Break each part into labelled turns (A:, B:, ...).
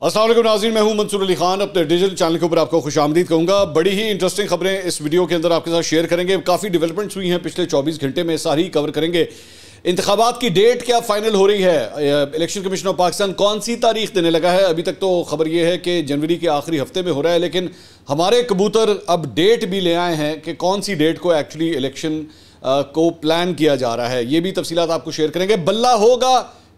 A: अस्सलाम वालेकुम नाज़रीन, मैं हूं मंसूर अली खान। अपने डिजिटल चैनल के ऊपर आपको खुशामदीद कहूँगा। बड़ी ही इंटरेस्टिंग खबरें इस वीडियो के अंदर आपके साथ शेयर करेंगे। काफ़ी डेवलपमेंट्स हुई हैं पिछले 24 घंटे में, सारी कवर करेंगे। इंतखाबात की डेट क्या फाइनल हो रही है, इलेक्शन कमीशन ऑफ पाकिस्तान कौन सी तारीख देने लगा है। अभी तक तो खबर यह है कि जनवरी के आखिरी हफ्ते में हो रहा है, लेकिन हमारे कबूतर अब डेट भी ले आए हैं कि कौन सी डेट को एक्चुअली इलेक्शन को प्लान किया जा रहा है। ये भी तफसीलात आपको शेयर करेंगे। बल्ला होगा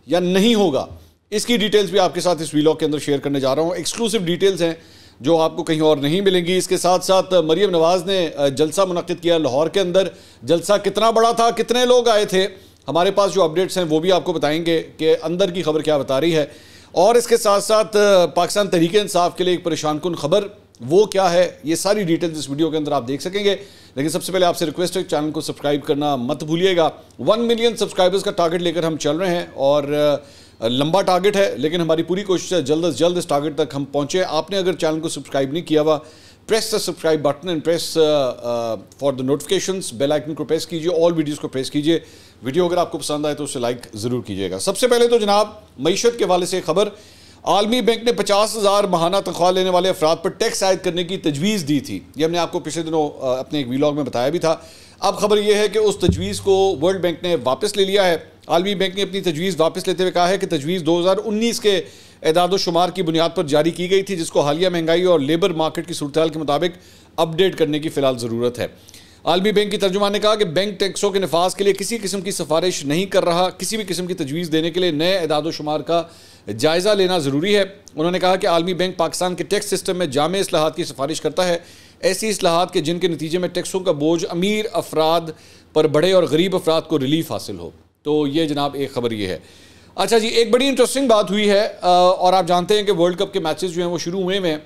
A: या नहीं होगा, इसकी डिटेल्स भी आपके साथ इस व्लॉग के अंदर शेयर करने जा रहा हूँ। एक्सक्लूसिव डिटेल्स हैं जो आपको कहीं और नहीं मिलेंगी। इसके साथ साथ मरियम नवाज़ ने जलसा मुनक्किद किया लाहौर के अंदर। जलसा कितना बड़ा था, कितने लोग आए थे, हमारे पास जो अपडेट्स हैं वो भी आपको बताएंगे कि अंदर की खबर क्या बता रही है। और इसके साथ साथ पाकिस्तान तहरीक इंसाफ के लिए एक परेशान कुन खबर वो क्या है, ये सारी डिटेल्स इस वीडियो के अंदर आप देख सकेंगे। लेकिन सबसे पहले आपसे रिक्वेस्ट है, चैनल को सब्सक्राइब करना मत भूलिएगा। 1 मिलियन सब्सक्राइबर्स का टारगेट लेकर हम चल रहे हैं और लंबा टारगेट है, लेकिन हमारी पूरी कोशिश है जल्द से जल्द इस टारगेट तक हम पहुंचे। आपने अगर चैनल को सब्सक्राइब नहीं किया हुआ, press the subscribe button and press for the notifications, bell icon को प्रेस कीजिए, ऑल वीडियोस को प्रेस कीजिए। वीडियो अगर आपको पसंद आए तो उसे लाइक ज़रूर कीजिएगा। सबसे पहले तो जनाब मईशत के हवाले से खबर, आलमी बैंक ने 50,000 माहाना तनख्वाह लेने वाले अफराद पर टैक्स आयद करने की तजवीज़ दी थी। ये हमने आपको पिछले दिनों अपने एक व्लॉग में बताया भी था। अब खबर यह है कि उस तजवीज़ को वर्ल्ड बैंक ने वापस ले लिया है। आलमी बैंक ने अपनी तजवीज़ वापस लेते हुए कहा है कि तजवीज़ 2019 के एदाद शुमार की बुनियाद पर जारी की गई थी, जिसको हालिया महंगाई और लेबर मार्केट की सूरत हाल के मुताबिक अपडेट करने की फ़िलहाल ज़रूरत है। आलमी बैंक की तर्जुमान ने कहा कि बैंक टैक्सों के नफाज के लिए किसी किस्म की सिफारिश नहीं कर रहा। किसी भी किस्म की तजवीज़ देने के लिए नए एदाद शुमार का जायज़ा लेना ज़रूरी है। उन्होंने कहा कि आलमी बैंक पाकिस्तान के टैक्स सिस्टम में जामे इस्लाहात की सिफारिश करता है, ऐसी इस्लाहात के जिनके नतीजे में टैक्सों का बोझ अमीर अफराद पर बढ़े और गरीब अफराद को रिलीफ हासिल हो। तो ये जनाब एक खबर ये है। अच्छा जी, एक बड़ी इंटरेस्टिंग बात हुई है और आप जानते हैं कि वर्ल्ड कप के मैचेस जो हैं वो शुरू हुए हैं।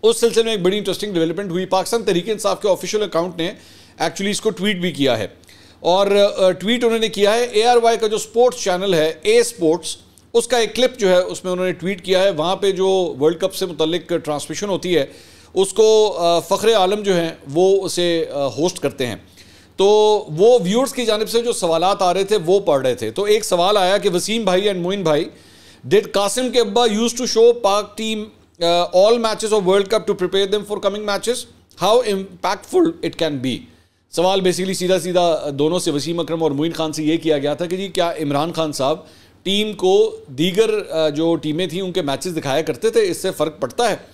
A: उस सिलसिले में एक बड़ी इंटरेस्टिंग डेवलपमेंट हुई। पाकिस्तान तहरीक इंसाफ के ऑफिशियल अकाउंट ने एक्चुअली इसको ट्वीट भी किया है और ट्वीट उन्होंने किया है ARY का जो स्पोर्ट्स चैनल है A स्पोर्ट्स, उसका एक क्लिप जो है उसमें उन्होंने ट्वीट किया है। वहाँ पे जो वर्ल्ड कप से मुतल्लिक ट्रांसमिशन होती है उसको फ़ख्र आलम जो हैं वो उसे होस्ट करते हैं। तो वो व्यूअर्स की जानिब से जो सवालात आ रहे थे वो पढ़ रहे थे। तो एक सवाल आया कि वसीम भाई एंड मोइन भाई, डिड कासिम के अब्बा use to show Pak team all matches of world cup to prepare them for coming matches, how impactful it can be. सवाल बेसिकली सीधा सीधा दोनों से, वसीम अकरम और मोइन खान से ये किया गया था कि जी क्या इमरान खान साहब टीम को दीगर जो टीमें थी उनके मैचेस दिखाया करते थे, इससे फ़र्क पड़ता है।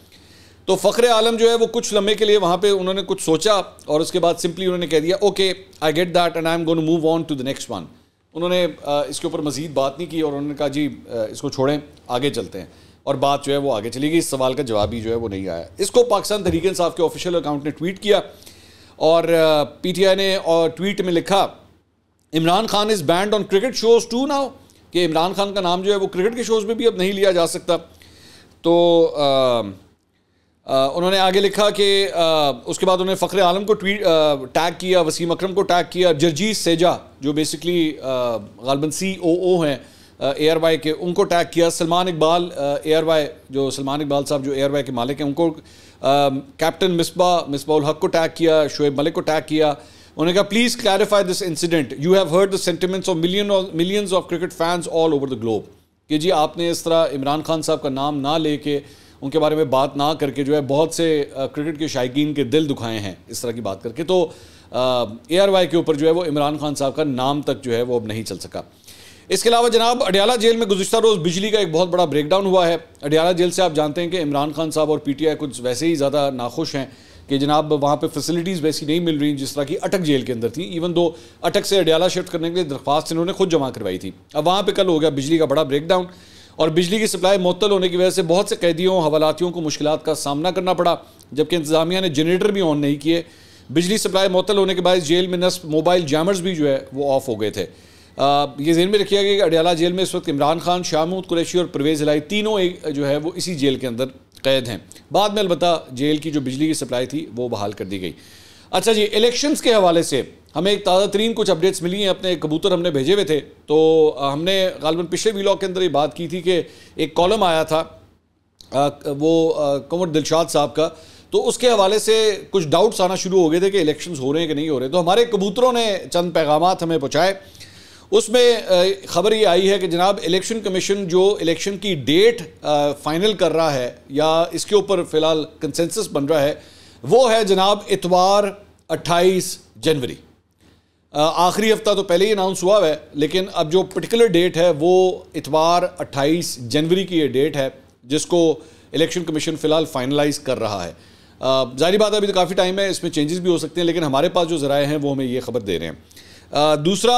A: तो फ़ख्र आलम जो है वो कुछ लम्हे के लिए वहाँ पे उन्होंने कुछ सोचा और उसके बाद सिंपली उन्होंने कह दिया okay I get that and I am going to move on to the next one. उन्होंने इसके ऊपर मज़ीद बात नहीं की और उन्होंने कहा जी इसको छोड़ें, आगे चलते हैं, और बात जो है वो आगे चली गई। इस सवाल का जवाब ही जो है वो नहीं आया। इसको पाकिस्तान तहरीक इंसाफ के ऑफिशियल अकाउंट ने ट्वीट किया और PTI ने और ट्वीट में लिखा Imran Khan is banned on cricket shows to now, कि इमरान खान का नाम जो है वो क्रिकेट के शोज़ में भी अब नहीं लिया जा सकता। तो उन्होंने आगे लिखा कि उसके बाद उन्होंने फ़ख्र आलम को टैग किया, वसीम अकरम को टैग किया, जर्जीस सेजा जो बेसिकली गालबन COO हैं ARY के, उनको टैग किया, सलमान इकबाल ARY जो सलमान इकबाल साहब जो ARY के मालिक हैं उनको, कैप्टन मिसबाउल हक को टैग किया, शोएब मलिक को टैग किया। उन्होंने कहा please clarify this incident, you have heard the sentiments of millions of cricket fans all over the globe, कि जी आपने इस तरह इमरान खान साहब का नाम ना लेके, उनके बारे में बात ना करके जो है बहुत से क्रिकेट के शायकीन के दिल दुखाए हैं इस तरह की बात करके। तो ARY के ऊपर जो है वो इमरान खान साहब का नाम तक जो है वो अब नहीं चल सका। इसके अलावा जनाब अडियाला जेल में गुज़िश्ता रोज़ बिजली का एक बहुत बड़ा ब्रेकडाउन हुआ है। अडियाला जेल से आप जानते हैं कि इमरान खान साहब और PTI कुछ वैसे ही ज़्यादा नाखुश हैं कि जनाब वहाँ पे फैसिलिटीज़ वैसी नहीं मिल रही जिस तरह की अटक जेल के अंदर थी। इवन दो अटक से अडियाला शिफ्ट करने के लिए दरख्वास्त इन्होंने खुद जमा करवाई थी। अब वहाँ पर कल हो गया बिजली का बड़ा ब्रेकडाउन और बिजली की सप्लाई मुअत्तल होने की वजह से बहुत से कैदियों हवालातियों को मुश्किलात का सामना करना पड़ा, जबकि इंतज़ामिया ने जनरेटर भी ऑन नहीं किए। बिजली सप्लाई मुअत्तल होने के बाद जेल में नस्ब मोबाइल जैमर्स भी जो है वो ऑफ हो गए थे। ये ज़हन में रखिएगा कि अडियाला जेल में इस वक्त इमरान खान, शाह महमूद कुरैशी और परवेज़ इलाही तीनों जो है वो इसी जेल के अंदर कैद हैं। बाद में अलबत्ता जेल की जो बिजली की सप्लाई थी वो बहाल कर दी गई। अच्छा जी, इलेक्शंस के हवाले से हमें एक ताज़ा तरीन कुछ अपडेट्स मिली हैं। अपने कबूतर हमने भेजे हुए थे, तो हमने गालबन पिछले व्लॉग के अंदर ये बात की थी कि एक कॉलम आया था वो कंवर दिलशाद साहब का, तो उसके हवाले से कुछ डाउट्स आना शुरू हो गए थे कि इलेक्शंस हो रहे हैं कि नहीं हो रहे। तो हमारे कबूतरों ने चंद पैगामात हमें पहुँचाए। उसमें ख़बर ये आई है कि जनाब इलेक्शन कमीशन जो इलेक्शन की डेट फाइनल कर रहा है या इसके ऊपर फ़िलहाल कंसेंसस बन रहा है वो है जनाब इतवार 28 जनवरी। आखिरी हफ्ता तो पहले ही अनाउंस हुआ है, लेकिन अब जो पर्टिकुलर डेट है वो इतवार 28 जनवरी की ये डेट है जिसको इलेक्शन कमीशन फ़िलहाल फाइनलाइज कर रहा है। ज़ाहिर बात है अभी तो काफ़ी टाइम है, इसमें चेंजेस भी हो सकते हैं, लेकिन हमारे पास जो ज़राए हैं वो हमें ये खबर दे रहे हैं। दूसरा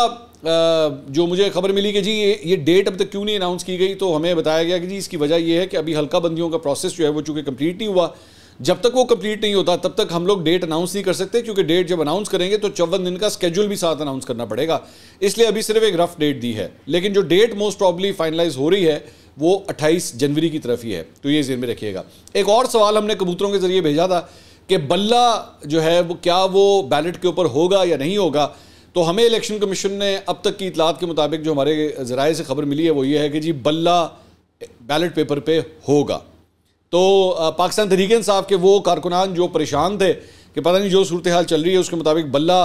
A: जो मुझे खबर मिली कि जी ये डेट अब तक क्यों नहीं अनाउंस की गई, तो हमें बताया गया कि जी इसकी वजह ये है कि अभी हल्का बंदियों का प्रोसेस जो है वो चूँकि कंप्लीट नहीं हुआ। जब तक वो कंप्लीट नहीं होता तब तक हम लोग डेट अनाउंस नहीं कर सकते, क्योंकि डेट जब अनाउंस करेंगे तो 54 दिन का स्केड्यूल भी साथ अनाउंस करना पड़ेगा, इसलिए अभी सिर्फ एक रफ डेट दी है। लेकिन जो डेट मोस्ट प्रॉब्ली फाइनलाइज हो रही है वो 28 जनवरी की तरफ ही है, तो ये ज़हन में रखिएगा। एक और सवाल हमने कबूतरों के ज़रिए भेजा था कि बल्ला जो है वो क्या वो बैलेट के ऊपर होगा या नहीं होगा, तो हमें इलेक्शन कमीशन ने अब तक की इतलात के मुताबिक जो हमारे ज़राए से खबर मिली है वो ये है कि जी बल्ला बैलेट पेपर पे होगा। तो पाकिस्तान तहरीक इंसाफ के वो कारकुनान जो परेशान थे कि पता नहीं जो सूरत हाल चल रही है उसके मुताबिक बल्ला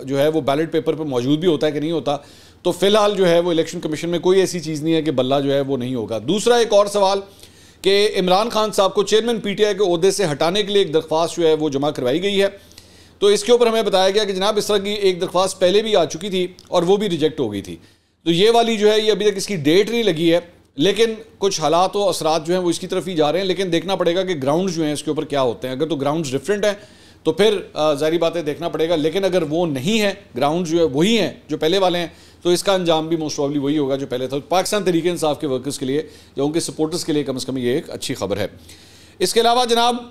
A: जो है वो बैलेट पेपर पर मौजूद भी होता है कि नहीं होता, तो फ़िलहाल जो है वो इलेक्शन कमीशन में कोई ऐसी चीज़ नहीं है कि बल्ला जो है वो नहीं होगा। दूसरा एक और सवाल कि इमरान खान साहब को चेयरमैन PTI के ओहदे से हटाने के लिए एक दरख्वास्त जो है वो जमा करवाई गई है, तो इसके ऊपर हमें बताया गया कि जनाब इस तरह की एक दरख्वास्त पहले भी आ चुकी थी और वो भी रिजेक्ट हो गई थी। तो ये वाली जो है ये अभी तक इसकी डेट नहीं लगी है, लेकिन कुछ हालात व असरात जो हैं वो इसकी तरफ ही जा रहे हैं, लेकिन देखना पड़ेगा कि ग्राउंड्स जो हैं इसके ऊपर क्या होते हैं। अगर तो ग्राउंड्स डिफरेंट हैं तो फिर ज़ाहिर बात है देखना पड़ेगा, लेकिन अगर वो नहीं है, ग्राउंड जो है वही हैं जो पहले वाले हैं, तो इसका अंजाम भी मोस्ट प्रॉब्ली वही होगा जो पहले था। पाकिस्तान तहरीक इंसाफ के वर्कर्स के लिए या उनके सपोर्टर्स के लिए कम से कम ये एक अच्छी खबर है। इसके अलावा जनाब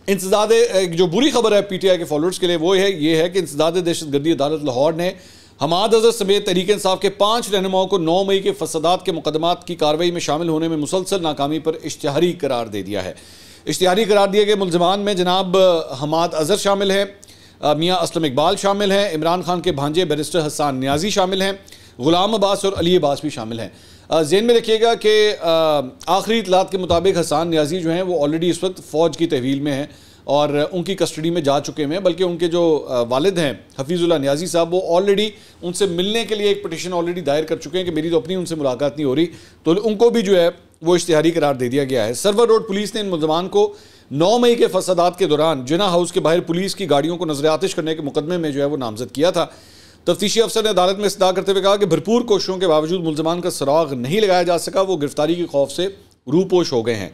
A: इंसदाद जो बुरी खबर है PTI के फॉलोअर्स के लिए वो ये है कि इंसदाद दहशतगर्दी अदालत लाहौर ने हमाद अजहर समेत तहरीक इंसाफ के 5 रहनुमाओं को 9 मई के फसादात के मुकदमात की कार्रवाई में शामिल होने में मुसलसल नाकामी पर इश्तिहारी करार दे दिया है। इश्तिहारी करार दिए गए मुलजमान में जनाब हमाद अजहर शामिल है, मियाँ असलम इकबाल शामिल हैं, इमरान खान के भांजे बैरिस्टर हसन नियाजी शामिल हैं, गुलाम अब्बास और अली अब्बास भी शामिल हैं। ज़हन में रखिएगा कि आखिरी इतलात के मुताबिक हसन नियाजी जो हैं वो ऑलरेडी इस वक्त फ़ौज की तहवील में हैं और उनकी कस्टडी में जा चुके हैं, बल्कि उनके जो वालिद हैं हफीज़ुल्लाह नियाजी साहब वो ऑलरेडी उनसे मिलने के लिए एक पिटीशन ऑलरेडी दायर कर चुके हैं कि मेरी तो अपनी उनसे मुलाकात नहीं हो रही, तो उनको भी जो है वो इश्तिहारी करार दे दिया गया है। सर्वर रोड पुलिस ने इन मुलजमान को 9 मई के फसादात के दौरान जिना हाउस के बाहर पुलिस की गाड़ियों को नजर आतिश करने के मुकदमे में जो है वो नामजद किया था। तफ्तीशी अफसर ने अदालत में इस्तदा करते हुए कहा कि भरपूर कोशिशों के बावजूद मुलजमान का सुराग नहीं लगाया जा सका, वो गिरफ्तारी के खौफ से रूपोश हो गए हैं।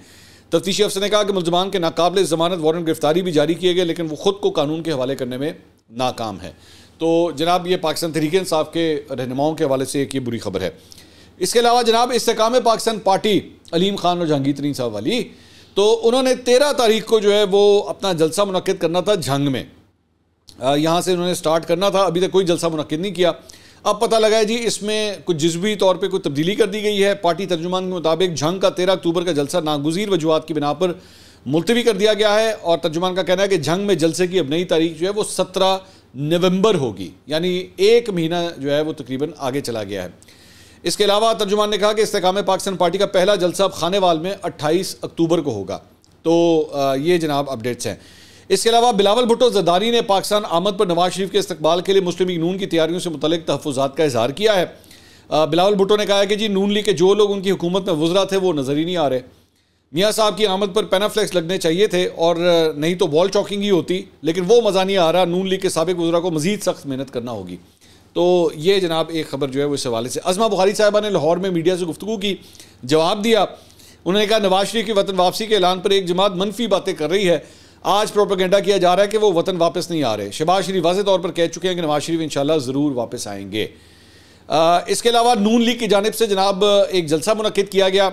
A: तफ्तीशी अफसर ने कहा कि मुलजमान के नाकाबिल ज़मानत वारंट गिरफ्तारी भी जारी किए गए, लेकिन वो खुद को कानून के हवाले करने में नाकाम है। तो जनाब ये पाकिस्तान तहरीक इंसाफ के रहनुमाओं के हवाले से एक ये बुरी खबर है। इसके अलावा जनाब इस्तेकाम पाकिस्तान पार्टी अलीम खान और जहांगीर तरीन साहब वाली, तो उन्होंने 13 तारीख को जो है वो अपना जलसा मुनक्किद करना था झंग में, यहाँ से उन्होंने स्टार्ट करना था, अभी तक कोई जलसा मुनक्किद नहीं किया। अब पता लगा है जी इसमें कुछ जज्बी तौर पे कोई तब्दीली कर दी गई है। पार्टी तर्जुमान के मुताबिक झंग का 13 अक्टूबर का जलसा नागुज़ीर वजूहात की बिना पर मुलतवी कर दिया गया है और तर्जुमान का कहना है कि झंग में जलसे की अब नई तारीख जो है वो 17 नवंबर होगी, यानी 1 महीना जो है वो तकरीबन आगे चला गया है। इसके अलावा तर्जुमान ने कहा कि इस्तेकाम पाकिस्तान पार्टी का पहला जलसा अब खानेवाल में 28 अक्टूबर को होगा। तो ये जनाब अपडेट्स हैं। इसके अलावा बिलावल भुट्टो जरदारी ने पाकिस्तान आमद पर नवाज शरीफ के इस्तकबाल के लिए मुस्लिम लीग नून की तैयारियों से मुतल्लिक तहफ़्फ़ुज़ात का इजहार किया है। बिलावल भुट्टो ने कहा है कि जी नून लीग के जो लोग उनकी हुकूमत में वज़रा थे वो नज़र ही नहीं आ रहे। मियाँ साहब की आमद पर पैनाफ्लेक्स लगने चाहिए थे और नहीं तो वॉल चॉकिंग ही होती, लेकिन वो मज़ा नहीं आ रहा। नून लीग के साबिक़ वज़रा को मज़ीद सख्त मेहनत करना होगी। तो ये जनाब एक खबर जो है वो इस हवाले से। अज़मा बुखारी साहिबा ने लाहौर में मीडिया से गुफ्तगू की, जवाब दिया। उन्होंने कहा नवाज शरीफ की वतन वापसी के ऐलान पर एक जमात मनफी बातें कर रही है। आज प्रोपेगेंडा किया जा रहा है कि वो वतन वापस नहीं आ रहे। शहबाज शरीफ वाज़ेह तौर पर कह चुके हैं कि नवाज शरीफ इंशाल्लाह ज़रूर वापस आएंगे। इसके अलावा नून लीग की जानिब से जनाब एक जलसा मुनक्किद किया गया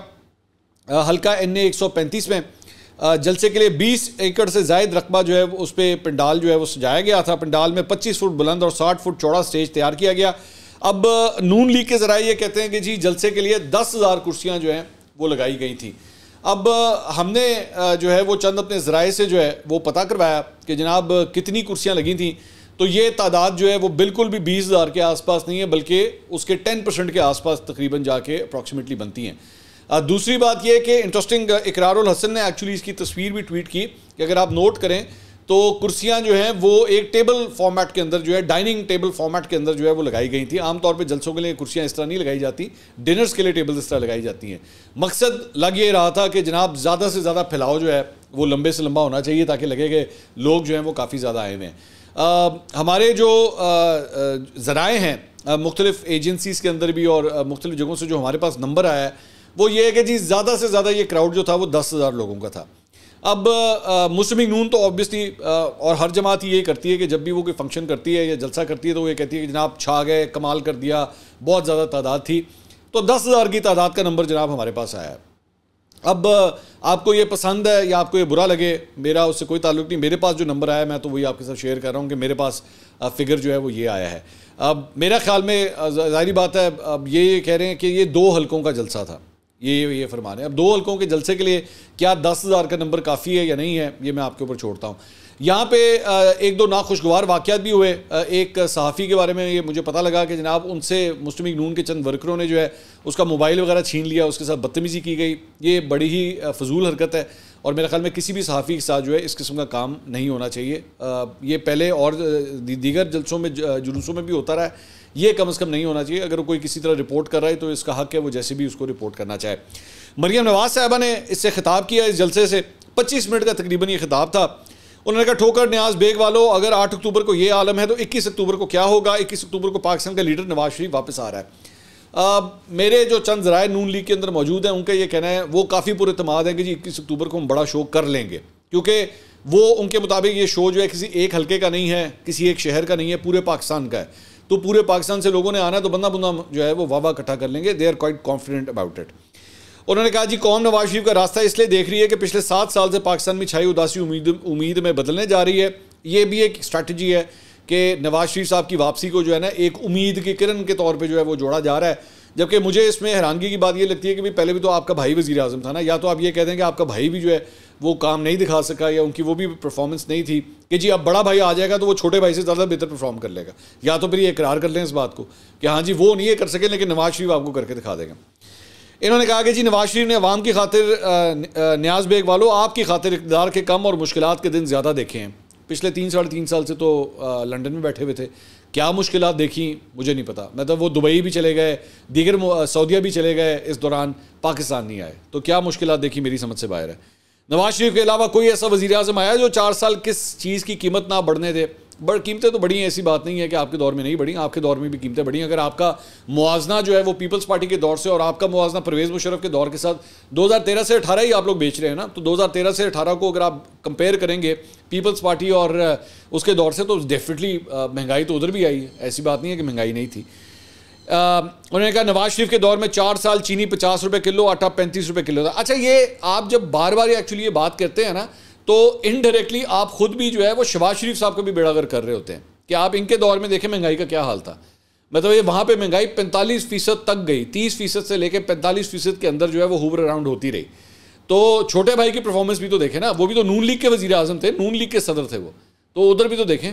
A: हल्का NA 135 में। जलसे के लिए 20 एकड़ से ज़ायद रकबा जो है उस पर पंडाल जो है वो सजाया गया था। पंडाल में 25 फुट बुलंद और 60 फुट चौड़ा स्टेज तैयार किया गया। अब नून लीग के ज़राए ये कहते हैं कि जी जलसे के लिए 10,000 कुर्सियाँ जो हैं वो लगाई गई थी। अब हमने जो है वो चंद अपने ज़राए से जो है वो पता करवाया कि जनाब कितनी कुर्सियाँ लगी थी, तो ये तादाद जो है वो बिल्कुल भी 20,000 के आसपास नहीं है, बल्कि उसके 10% के आसपास तकरीबन जाके अप्रॉक्सीमेटली बनती हैं। दूसरी बात यह है कि इंटरेस्टिंग, इकरारुल हसन ने एक्चुअली इसकी तस्वीर भी ट्वीट की कि अगर आप नोट करें तो कुर्सियां जो हैं वो एक टेबल फॉर्मेट के अंदर जो है, डाइनिंग टेबल फॉर्मेट के अंदर जो है वो लगाई गई थी। आमतौर पे जलसों के लिए कुर्सियां इस तरह नहीं लगाई जाती, डिनर्स के लिए टेबल इस तरह लगाई जाती हैं। मकसद लग ये रहा था कि जनाब ज़्यादा से ज़्यादा फैलाव जो है वो लंबे से लंबा होना चाहिए ताकि लगे कि लोग जो हैं वो काफ़ी ज़्यादा आए हुए हैं। हमारे जो ज़राए हैं मुख्तलिफ एजेंसीज़ के अंदर भी और मुख्तलिफ जगहों से जो हमारे पास नंबर आया है वो ये है कि जी ज़्यादा से ज़्यादा ये क्राउड जो था वो 10,000 लोगों का था। अब मुस्लिम नून तो ऑब्वियसली और हर जमात ये करती है कि जब भी वो कोई फंक्शन करती है या जलसा करती है तो वो ये कहती है कि जनाब छा गए, कमाल कर दिया, बहुत ज़्यादा तादाद थी। तो 10,000 की तादाद का नंबर जनाब हमारे पास आया है। अब आपको ये पसंद है या आपको ये बुरा लगे, मेरा उससे कोई ताल्लुक नहीं। मेरे पास जो नंबर आया मैं तो वही आपके साथ शेयर कर रहा हूँ कि मेरे पास फिगर जो है वो ये आया है। अब मेरा ख्याल में ज़ाहिरी बात है, अब ये कह रहे हैं कि ये 2 हलकों का जलसा था, ये फरमान है। अब 2 हलकों के जलसे के लिए क्या 10,000 का नंबर काफ़ी है या नहीं है, ये मैं आपके ऊपर छोड़ता हूँ। यहाँ पे एक दो नाखुशगवार वाक़यात भी हुए। एक सहाफ़ी के बारे में ये मुझे पता लगा कि जनाब उनसे मुस्लिम लीग नून के चंद वर्करों ने जो है उसका मोबाइल वगैरह छीन लिया, उसके साथ बदतमीज़ी की गई। ये बड़ी ही फजूल हरकत है और मेरे ख्याल में किसी भी सहाफ़ी के साथ जो है इस किस्म का काम नहीं होना चाहिए। ये पहले और दीगर जलसों में, जुलूसों में भी होता रहा है, ये कम से कम नहीं होना चाहिए। अगर कोई किसी तरह रिपोर्ट कर रहा है तो इसका हक है वो जैसे भी उसको रिपोर्ट करना चाहे। मरियम नवाज साहबा ने इससे खिताब किया इस जलसे से, 25 मिनट का तकरीबन ये खिताब था। उन्होंने कहा ठोकर न्याज बेग वालों, अगर 8 अक्टूबर को ये आलम है तो 21 अक्टूबर को क्या होगा। 21 अक्टूबर को पाकिस्तान का लीडर नवाज शरीफ वापस आ रहा है। मेरे जो चंद ज़राए नून लीग के अंदर मौजूद हैं उनका ये कहना है, वो काफ़ी पुरएतमाद है कि जी 21 अक्टूबर को हम बड़ा शो कर लेंगे, क्योंकि वो उनके मुताबिक ये शो जो है किसी एक हल्के का नहीं है, किसी एक शहर का नहीं है, पूरे पाकिस्तान का है। तो पूरे पाकिस्तान से लोगों ने आना है तो बंदा बुंदा जो है वो वाह इकट्ठा कर लेंगे। They are quite confident about it. उन्होंने कहा जी कौम नवाज शरीफ का रास्ता इसलिए देख रही है कि पिछले 7 साल से पाकिस्तान में छाई उदासी उम्मीद में बदलने जा रही है। ये भी एक स्ट्रैटेजी है कि नवाज शरीफ साहब की वापसी को जो है ना एक उम्मीद की किरण के तौर पर जो है वो जोड़ा जा रहा है। जबकि मुझे इसमें हैरानगी की बात ये लगती है कि भाई पहले भी तो आपका भाई वज़ीर आज़म था ना, या तो आप ये कहते हैं कि आपका भाई भी जो है वो काम नहीं दिखा सका या उनकी वो भी परफॉर्मेंस नहीं थी कि जी अब बड़ा भाई आ जाएगा तो वो छोटे भाई से ज़्यादा बेहतर परफॉर्म कर लेगा, या तो फिर ये इकरार कर लें इस बात को कि हाँ जी वो नहीं ये कर सके लेकिन नवाज शरीफ आपको करके दिखा देगा। इन्होंने कहा कि जी नवाज शरीफ ने अवाम की खातिर, न्याज बेग वालों आपकी खातिर इक़्तिदार के कम और मुश्किलात के दिन ज़्यादा देखे हैं। पिछले 3-3.5 साल से तो लंदन में बैठे हुए थे, क्या मुश्किलात देखी मुझे नहीं पता। मतलब वो दुबई भी चले गए, दीगर सऊदीया भी चले गए, इस दौरान पाकिस्तान नहीं आए, तो क्या मुश्किलात देखी मेरी समझ से बाहर है। नवाज शरीफ के अलावा कोई ऐसा वज़ीर आज़म आया जो 4 साल किस चीज़ की कीमत ना बढ़ने दे। कीमतें तो बढ़ी हैं, ऐसी बात नहीं है कि आपके दौर में नहीं बढ़ी, आपके दौर में भी कीमतें बढ़ी। अगर आपका मुआवजना जो है वो पीपल्स पार्टी के दौर से और आपका मुआवजना परवेज़ मुशर्रफ के दौर के साथ 2013 से 18 ही आप लोग बेच रहे हैं ना, तो 2013 से 18 को अगर आप कंपेयर करेंगे पीपल्स पार्टी और उसके दौर से तो डेफिनेटली महंगाई तो उधर भी आई है, ऐसी बात नहीं है कि महंगाई नहीं थी। उन्होंने कहा नवाज शरीफ के दौर में 4 साल चीनी 50 रुपये किलो, आटा 35 रुपये किलो था। अच्छा, ये आप जब बार बार एक्चुअली ये बात करते हैं ना तो इनडायरेक्टली आप खुद भी जो है वो शहबाज शरीफ साहब को भी बेड़ागर कर रहे होते हैं कि आप इनके दौर में देखें महंगाई का क्या हाल था। मतलब ये वहाँ पे महंगाई 45% तक गई, 30% से लेकर 45% के अंदर जो है वो हूवर अराउंड होती रही। तो छोटे भाई की परफॉर्मेंस भी तो देखें ना, वो भी तो नून लीग के वज़ीर आज़म थे, नून लीग के सदर थे वो, तो उधर भी तो देखें।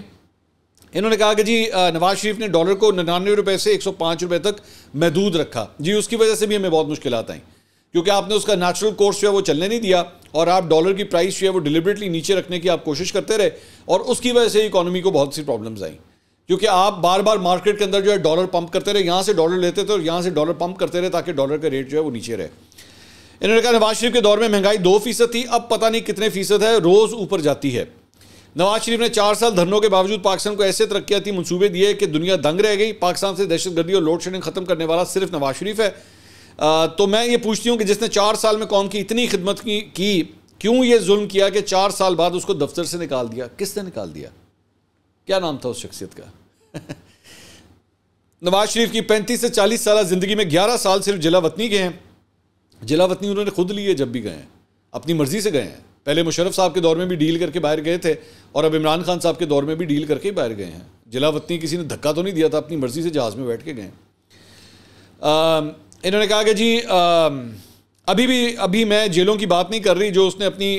A: इन्होंने कहा कि जी नवाज शरीफ ने डॉलर को 99 रुपये से 105 रुपये तक महदूद रखा। जी उसकी वजह से भी हमें बहुत मुश्किलात आई, क्योंकि आपने उसका नेचुरल कोर्स जो है वो चलने नहीं दिया और आप डॉलर की प्राइस जो है वो डिलिबरेटली नीचे रखने की आप कोशिश करते रहे और उसकी वजह से इकॉनमी को बहुत सी प्रॉब्लम्स आई, क्योंकि आप बार बार मार्केट के अंदर जो है डॉलर पंप करते रहे, यहाँ से डॉलर लेते थे और यहाँ से डॉलर पंप करते रहे ताकि डॉलर का रेट जो है वो नीचे रहे। इन्होंने कहा नवाज शरीफ के दौर में महंगाई 2% थी, अब पता नहीं कितने फीसद है, रोज़ ऊपर जाती है। नवाज शरीफ ने 4 साल धरनों के बावजूद पाकिस्तान को ऐसे तरक्याती मंसूबे दिए कि दुनिया दंग रह गई। पाकिस्तान से दहशतगर्दी और लोड शेडिंग खत्म करने वाला सिर्फ नवाज शरीफ है। तो मैं ये पूछती हूँ कि जिसने 4 साल में कौम की इतनी खिदमत की क्यों ये जुल्म किया कि 4 साल बाद उसको दफ्तर से निकाल दिया? किसने निकाल दिया? क्या नाम था उस शख्सियत का? नवाज शरीफ की 35 से 40 साल जिंदगी में 11 साल सिर्फ जिला वतनी के हैं। जिला वतनी उन्होंने खुद लिए, जब भी गए हैं अपनी मर्जी से गए हैं। पहले मुशर्रफ साहब के दौर में भी डील करके बाहर गए थे और अब इमरान खान साहब के दौर में भी डील करके ही बाहर गए हैं। जिला वतनी किसी ने धक्का तो नहीं दिया था, अपनी मर्जी से जहाज़ में बैठ के गए। इन्होंने कहा कि जी अभी मैं जेलों की बात नहीं कर रही जो उसने अपनी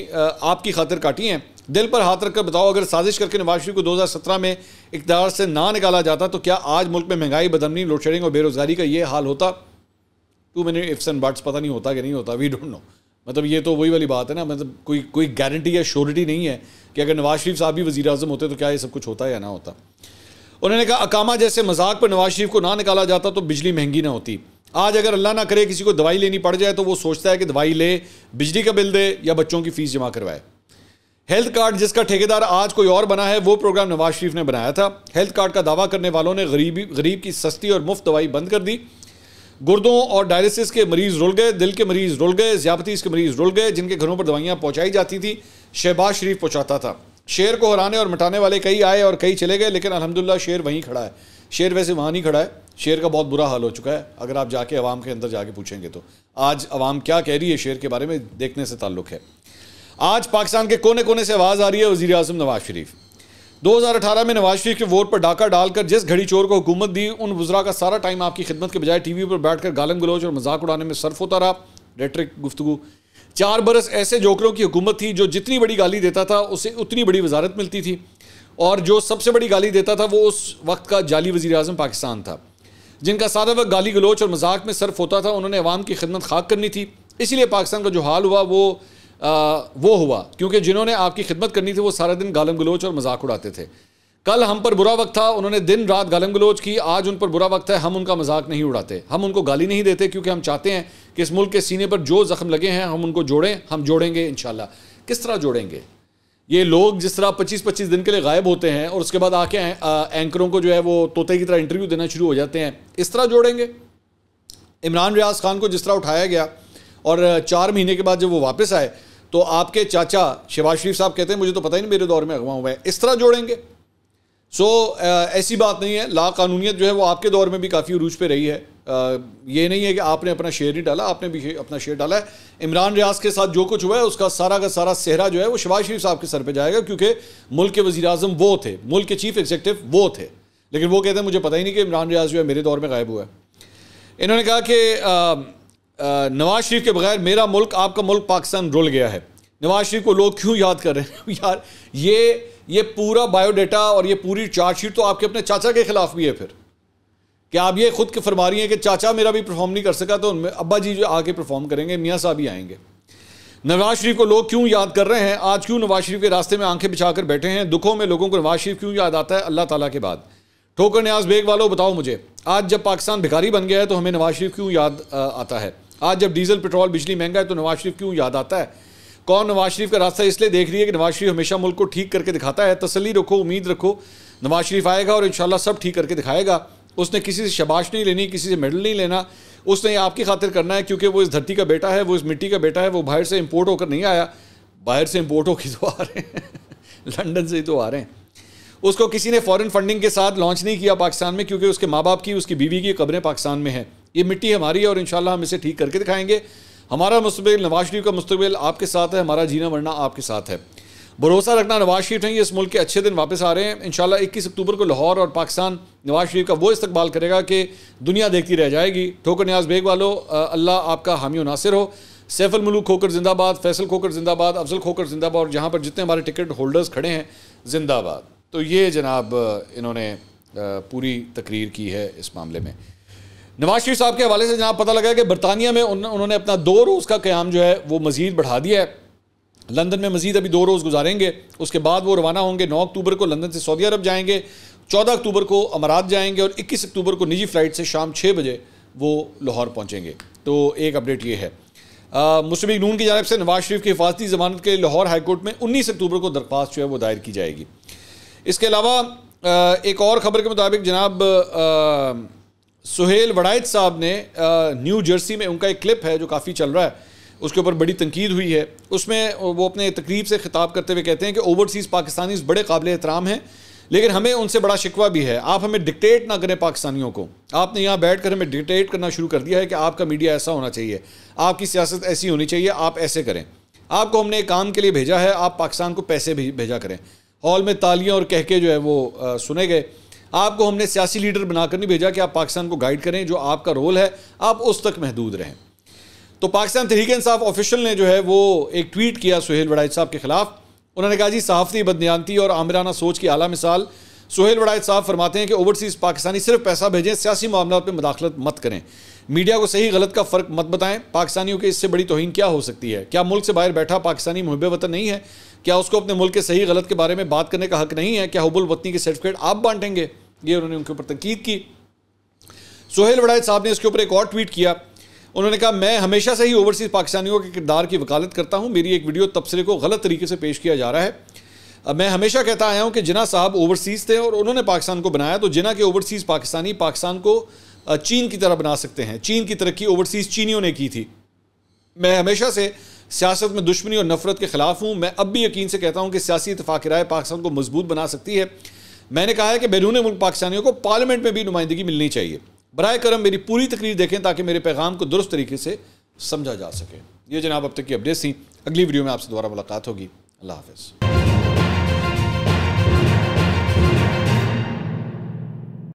A: आपकी खातिर काटी हैं। दिल पर हाथ रखकर बताओ, अगर साजिश करके नवाज शरीफ को 2017 में इक़्तिदार से ना निकाला जाता तो क्या आज मुल्क में महंगाई, बदअमनी, लोड शेडिंग और बेरोज़गारी का ये हाल होता? Too many ifs and buts, पता नहीं होता कि नहीं होता, वी डोंट नो। मतलब ये तो वही वाली बात है ना, मतलब कोई गारंटी या श्योरिटी नहीं है कि अगर नवाज शरीफ साहब भी वज़ीर आज़म होते तो क्या ये सब कुछ होता या ना होता। उन्होंने कहा अकामा जैसे मजाक पर नवाज शरीफ को ना निकाला जाता तो बिजली महंगी ना होती। आज अगर अल्लाह ना करे किसी को दवाई लेनी पड़ जाए तो वो सोचता है कि दवाई ले, बिजली का बिल दे या बच्चों की फीस जमा करवाए। हेल्थ कार्ड जिसका ठेकेदार आज कोई और बना है, वो प्रोग्राम नवाज शरीफ ने बनाया था। हेल्थ कार्ड का दावा करने वालों ने गरीब की सस्ती और मुफ्त दवाई बंद कर दी। गुर्दों और डायलिसिस के मरीज रुल गए, दिल के मरीज रुल गए, ज़ियाबतीस के मरीज रुल गए। जिनके घरों पर दवाइयाँ पहुँचाई जाती थी शहबाज शरीफ पहुँचाता था। शेर को हराने और मिटाने वाले कई आए और कई चले गए, लेकिन अल्हम्दुलिल्लाह शेर वहीं खड़ा है। शेर वैसे वहाँ नहीं खड़ा है, शेर का बहुत बुरा हाल हो चुका है। अगर आप जाके अवाम के अंदर जाके पूछेंगे तो आज अवाम क्या कह रही है शेर के बारे में, देखने से ताल्लुक़ है। आज पाकिस्तान के कोने कोने से आवाज़ आ रही है वज़ीर आज़म नवाज शरीफ। 2018 में नवाज शरीफ के वोट पर डाका डालकर जिस घड़ी चोर को हुकूमत दी, उन वज़रा का सारा टाइम आपकी खिदमत के बजाय टीवी पर बैठकर गालम गलोच और मजाक उड़ाने में सर्फ होता रहा। रेटरिक गुफ्तगू। 4 बरस ऐसे जोकरों की हुकूमत थी जो जितनी बड़ी गाली देता था उसे उतनी बड़ी वजारत मिलती थी, और जो सबसे बड़ी गाली देता था वो उस वक्त का जाली वज़ीर आज़म पाकिस्तान था। जिनका सारा वक्त गाली गलोच और मजाक में सर्फ होता था, उन्होंने अवाम की खिदमत खाक करनी थी। इसीलिए पाकिस्तान का जो हाल हुआ वो हुआ क्योंकि जिन्होंने आपकी खिदमत करनी थी वो सारा दिन गालम गलोच और मजाक उड़ाते थे। कल हम पर बुरा वक्त था, उन्होंने दिन रात गालम गलोच की। आज उन पर बुरा वक्त है, हम उनका मजाक नहीं उड़ाते, हम उनको गाली नहीं देते, क्योंकि हम चाहते हैं कि इस मुल्क के सीने पर जो जख्म लगे हैं हम उनको जोड़ें। हम जोड़ेंगे इंशाल्लाह। किस तरह जोड़ेंगे? ये लोग जिस तरह 25-25 दिन के लिए गायब होते हैं और उसके बाद आके एंकरों को जो है वो तोते की तरह इंटरव्यू देना शुरू हो जाते हैं, इस तरह जोड़ेंगे? इमरान रियाज खान को जिस तरह उठाया गया और 4 महीने के बाद जब वो वापस आए तो आपके चाचा शहबाज शरीफ साहब कहते हैं मुझे तो पता ही नहीं मेरे दौर में अगवा हुआ है, इस तरह जोड़ेंगे? ऐसी बात नहीं है। ला कानूनियत जो है वो आपके दौर में भी काफ़ी उरूज पे रही है। ये नहीं है कि आपने अपना शेयर नहीं डाला, आपने भी अपना शेयर डाला है। इमरान रियाज के साथ जो कुछ हुआ है उसका सारा का सारा सेहरा जो है वो शहबाज शरीफ साहब के सर पे जाएगा, क्योंकि मुल्क के वज़ीर आज़म वो थे, मुल्क के चीफ एग्जीक्यूटिव वो थे, लेकिन वो कहते हैं मुझे पता ही नहीं कि इमरान रियाज जो है मेरे दौर में गायब हुआ है। इन्होंने कहा कि नवाज शरीफ के बगैर मेरा मुल्क, आपका मुल्क पाकिस्तान रुल गया है। नवाज शरीफ को लोग क्यों याद कर रहे हैं यार? ये पूरा बायोडाटा और ये पूरी चार्जशीट तो आपके अपने चाचा के खिलाफ भी है। फिर क्या आप ये खुद के फरमा रही हैं कि चाचा मेरा भी परफॉर्म नहीं कर सका तो अब्बा जी जो आके परफॉर्म करेंगे, मियाँ साहब ही आएंगे। नवाज शरीफ को लोग क्यों याद कर रहे हैं? आज क्यों नवाज शरीफ के रास्ते में आंखें बिछाकर बैठे हैं? दुखों में लोगों को नवाज शरीफ क्यों याद आता है अल्लाह ताला के बाद? ठोकर न्याज बेग वालों बताओ मुझे, आज जब पाकिस्तान भिखारी बन गया है तो हमें नवाज शरीफ क्यों याद आता है? आज जब डीजल पेट्रोल बिजली महंगा है तो नवाज शरीफ क्यों याद आता है? कौन नवाज शरीफ का रास्ता इसलिए देख रही है कि नवाज शरीफ हमेशा मुल्क को ठीक करके दिखाता है। तसल्ली रखो, उम्मीद रखो, नवाज शरीफ आएगा और इंशाल्लाह सब ठीक करके दिखाएगा। उसने किसी से शाबाश नहीं लेनी, किसी से मेडल नहीं लेना, उसने आपकी खातिर करना है, क्योंकि वो इस धरती का बेटा है, वो इस मिट्टी का बेटा है। वो बाहर से इम्पोर्ट होकर नहीं आया, बाहर से इम्पोर्ट होकर तो आ रहे हैं लंदन से ही तो आ रहे हैं। उसको किसी ने फॉरेन फंडिंग के साथ लॉन्च नहीं किया पाकिस्तान में, क्योंकि उसके माँ बाप की, उसकी बीवी की कब्रें पाकिस्तान में हैं। ये मिट्टी हमारी है और इंशाल्लाह हम इसे ठीक करके दिखाएंगे। हमारा मुस्तकबिल, नवाज शरीफ का मुस्तकबिल आपके साथ है, हमारा जीना मरना आपके साथ है। भरोसा रखना, नवाज शरीफ नहीं, इस मुल्क के अच्छे दिन वापस आ रहे हैं इंशाल्लाह। 21 अक्टूबर को लाहौर और पाकिस्तान नवाज शरीफ का वो इस्तकबाल करेगा कि दुनिया देखती रह जाएगी। ठोकर न्याज बेग वालों, अल्लाह आपका हामी और नासिर हो। सैफ अल मुलूक खोकर जिंदाबाद, फैसल खोकर जिंदाबाद, अफजल खोकर जिंदाबाद, और जहाँ पर जितने हमारे टिकट होल्डर्स खड़े हैं जिंदाबाद। तो ये जनाब इन्होंने पूरी तकरीर की है इस मामले में। नवाज शरीफ साहब के हवाले से जनाब पता लगा कि बरतानिया में उन्होंने अपना 2 रोज़ का क़याम जो है वो मज़ीद बढ़ा दिया है। लंदन में मज़ीद अभी 2 रोज़ गुजारेंगे, उसके बाद वो रवाना होंगे। 9 अक्टूबर को लंदन से सऊदी अरब जाएंगे, 14 अक्टूबर को अमारात जाएंगे और 21 अक्टूबर को निजी फ़्लाइट से शाम 6 बजे वो लाहौर पहुँचेंगे। तो एक अपडेट ये है। मुस्लिम लीग नून की जानिब से नवाज शरीफ की हिफाजती ज़मानत के लाहौर हाईकोर्ट में 19 अक्टूबर को दरख्वास्त जो है वो दायर की जाएगी। इसके अलावा एक और ख़बर के मुताबिक जनाब सुहेल वड़ाइद साहब ने न्यू जर्सी में, उनका एक क्लिप है जो काफ़ी चल रहा है, उसके ऊपर बड़ी तनकीद हुई है। उसमें वो अपने तकरीब से खिताब करते हुए कहते हैं कि ओवरसीज़ पाकिस्तानीज़ बड़े काबिल एहतराम हैं, लेकिन हमें उनसे बड़ा शिकवा भी है। आप हमें डिक्टेट ना करें पाकिस्तानियों को। आपने यहाँ बैठ कर हमें डिक्टेट करना शुरू कर दिया है कि आपका मीडिया ऐसा होना चाहिए, आपकी सियासत ऐसी होनी चाहिए, आप ऐसे करें। आपको हमने एक काम के लिए भेजा है, आप पाकिस्तान को पैसे भेजा करें। हॉल में तालियाँ और कहके जो है वो सुने गए। आपको हमने सियासी लीडर बनाकर नहीं भेजा कि आप पाकिस्तान को गाइड करें, जो आपका रोल है आप उस तक महदूद रहें। तो पाकिस्तान तहरीक-ए-इंसाफ ऑफिशियल ने जो है वो एक ट्वीट किया सुहेल वड़ाइद साहब के खिलाफ। उन्होंने कहा जी, सहाफ़ती बदनियानती और आमिराना सोच की आला मिसाल सुहेल वड़ायत साहब फरमाते हैं कि ओवरसीज़ पाकिस्तानी सिर्फ पैसा भेजें, सियासी मामलों में मुदाखलत मत करें। मीडिया को सही गलत का फ़र्क मत बताएं। पाकिस्तानियों की इससे बड़ी तौहीन क्या हो सकती है? क्या मुल्क से बाहर बैठा पाकिस्तानी मुहब्बे वतन नहीं है? क्या उसको अपने मुल्क के सही गलत के बारे में बात करने का हक नहीं है? क्या हुब्बुल वतनी के सर्टिफिकेट आप बांटेंगे? ये उन्होंने उनके ऊपर तनकीद की। सुहेल वड़ायत साहब ने इसके ऊपर एक और ट्वीट किया। उन्होंने कहा, मैं हमेशा से ही ओवरसीज़ पाकिस्तानियों के किरदार की वकालत करता हूँ। मेरी एक वीडियो तबसरे को गलत तरीके से पेश किया जा रहा है। मैं हमेशा कहता आया हूँ कि जिन्ना साहब ओवरसीज़ थे और उन्होंने पाकिस्तान को बनाया, तो जिन्ना के ओवरसीज़ पाकिस्तानी पाकिस्तान को चीन की तरह बना सकते हैं। चीन की तरक्की ओवरसीज़ चीनियों ने की थी। मैं हमेशा से सियासत में दुश्मनी और नफरत के खिलाफ हूँ। मैं अब भी यकीन से कहता हूँ कि सियासी इत्तेफाक राय पाकिस्तान को मजबूत बना सकती है। मैंने कहा है कि बैरून मुल्क पाकिस्तानियों को पार्लियामेंट में भी नुमाइंदगी मिलनी चाहिए। बराए करम मेरी पूरी तकरीर देखें ताकि मेरे पैगाम को दुरुस्त तरीके से समझा जा सके। ये जनाब अब तक की अपडेट्स थी। अगली वीडियो में आपसे दोबारा मुलाकात होगी। अल्लाह हाफ़िज़।